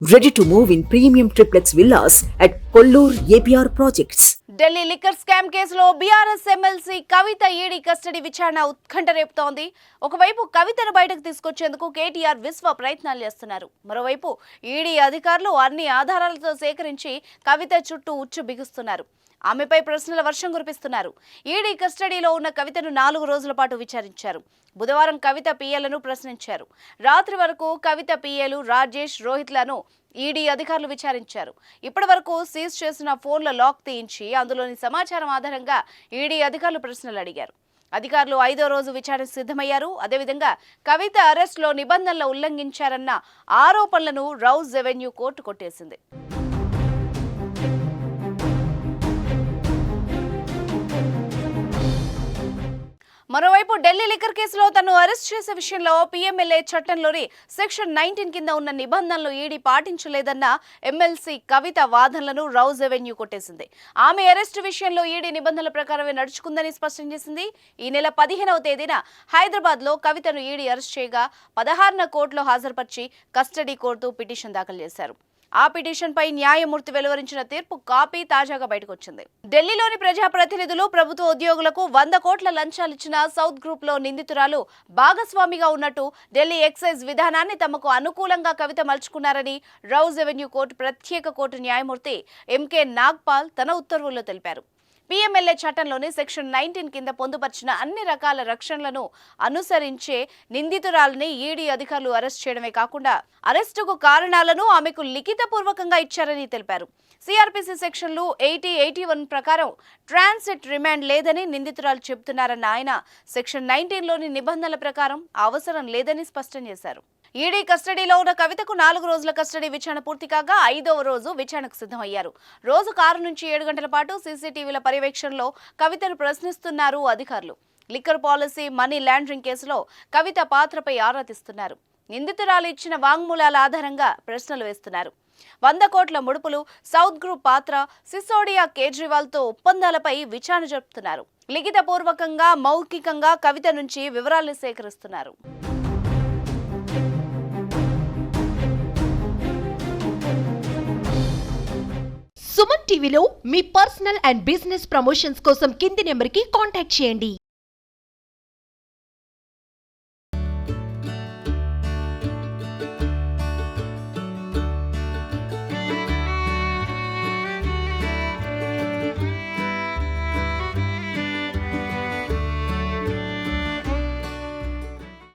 Ready to move in premium triplex villas at Kollur APR Projects. Delhi liquor scam కేసులో BRS MLC కవిత ED custody విచారణ ఉత్కంఠ రేపుతోంది. ఒకవైపు కవితను బయటకు తీసుకొచ్చేందుకు కేటీఆర్ విశ్వ ప్రయత్నాలు చేస్తున్నారు. మరోవైపు ఈడీ అధికారులు అన్ని ఆధారాలతో సేకరించి కవిత చుట్టూ ఉచ్చు బిగుస్తున్నారు. ఆమెపై ప్రశ్నల వర్షం కురిపిస్తున్నారు. ఈడీ కస్టడీలో ఉన్న కవితను 4 రోజుల పాటు విచారించారు. బుధవారం కవిత పిఏలను ప్రశ్నించారు. రాత్రి వరకు కవిత పిఏలు రాజేష్, రోహిత్లను ఈడీ అధికారులు విచారించారు. ఇప్పటి వరకు సీజ్ చేసిన ఫోన్ల లాక్ తీయించి అందులోని సమాచారం ఆధారంగా ఈడీ అధికారులు ప్రశ్నలు అడిగారు. అధికారులు 5వ రోజు విచారణకు సిద్ధమయ్యారు. అదేవిధంగా కవిత అరెస్టులో నిబంధనలు ఉల్లంఘించారన్న ఆరోపణలను రౌజ్ రెవెన్యూ కోర్టు కొట్టేసింది. మరోవైపు ఢిల్లీ లిక్కర్ కేసులో తను అరెస్ట్ చేసే విషయంలో పీఎంఎల్ఏ చట్టంలోని సెక్షన్ 19 కింద ఉన్న నిబంధనలు ఈడీ పాటించలేదన్న ఎమ్మెల్సీ కవిత వాదనలను రౌజ్ రెవెన్యూ కొట్టేసింది. ఆమె అరెస్టు విషయంలో ఈడీ నిబంధనల ప్రకారమే నడుచుకుందని స్పష్టం చేసింది. ఈ నెల 15వ తేదీన హైదరాబాద్ లో కవితను ఈడీ అరెస్ట్ చేయగా 16న కోర్టులో హాజరుపరిచి కస్టడీ కోరుతూ పిటిషన్ దాఖలు చేశారు. ఆ పిటిషన్ పై న్యాయమూర్తి వెలువరించిన తీర్పు కాపీ తాజాగా బయటకు వచ్చింది. ఢిల్లీలోని ప్రజాప్రతినిధులు, ప్రభుత్వ ఉద్యోగులకు 100 కోట్ల లంచాలిచ్చిన సౌత్ గ్రూప్ లో నిందితురాలు భాగస్వామిగా ఉన్నట్టు ఢిల్లీ ఎక్సైజ్ విధానాన్ని తమకు అనుకూలంగా కవిత మలుచుకున్నారని రౌజ్ రెవెన్యూ కోర్టు ప్రత్యేక కోర్టు న్యాయమూర్తి ఎంకే నాగ్పాల్ తన ఉత్తర్వుల్లో తెలిపారు. పీఎంఎల్ఏ చట్టంలోని సెక్షన్ 19 కింద పొందుపరిచిన అన్ని రకాల రక్షణలను అనుసరించే నిందితురాలని ఈడీ అధికారులు అరెస్ట్ చేయడమే కాకుండా అరెస్టుకు కారణాలను ఆమెకు లిఖితపూర్వకంగా ఇచ్చారని తెలిపారు. సిఆర్పిసి సెక్షన్లు 80, 81 ప్రకారం ట్రాన్సిట్ రిమాండ్ లేదని నిందితురాలు చెబుతున్నారన్న ఆయన సెక్షన్ 19లోని నిబంధనల ప్రకారం అవసరం లేదని స్పష్టం చేశారు. ఈడీ కస్టడీలో ఉన్న కవితకు 4 రోజుల కస్టడీ విచారణ పూర్తి కాగా 5వ రోజు విచారణకు సిద్ధమయ్యారు. రోజుకు 6 నుంచి 7 గంటల పాటు సీసీటీవీల పర్యవేక్షణలో కవితను ప్రశ్నిస్తున్నారు అధికారులు. లిక్కర్ పాలసీ, మనీ లాండరింగ్ కేసులో కవిత పాత్రపై ఆరా తీస్తున్నారు. నిందితురాలు ఇచ్చిన వాంగ్మూలాల ఆధారంగా ప్రశ్నలు వేస్తున్నారు. 100 కోట్ల ముడుపులు, సౌత్ గ్రూప్ పాత్ర, సిసోడియా, కేజ్రీవాల్తో ఒప్పందాలపై విచారణ జరుపుతున్నారు. లిఖితపూర్వకంగా, మౌఖికంగా కవిత నుంచి వివరాలు సేకరిస్తున్నారు. సుమన్ టీవీలో మీ పర్సనల్ అండ్ బిజినెస్ ప్రమోషన్స్ కోసం కింది నెంబర్కి కాంటాక్ట్ చేయండి.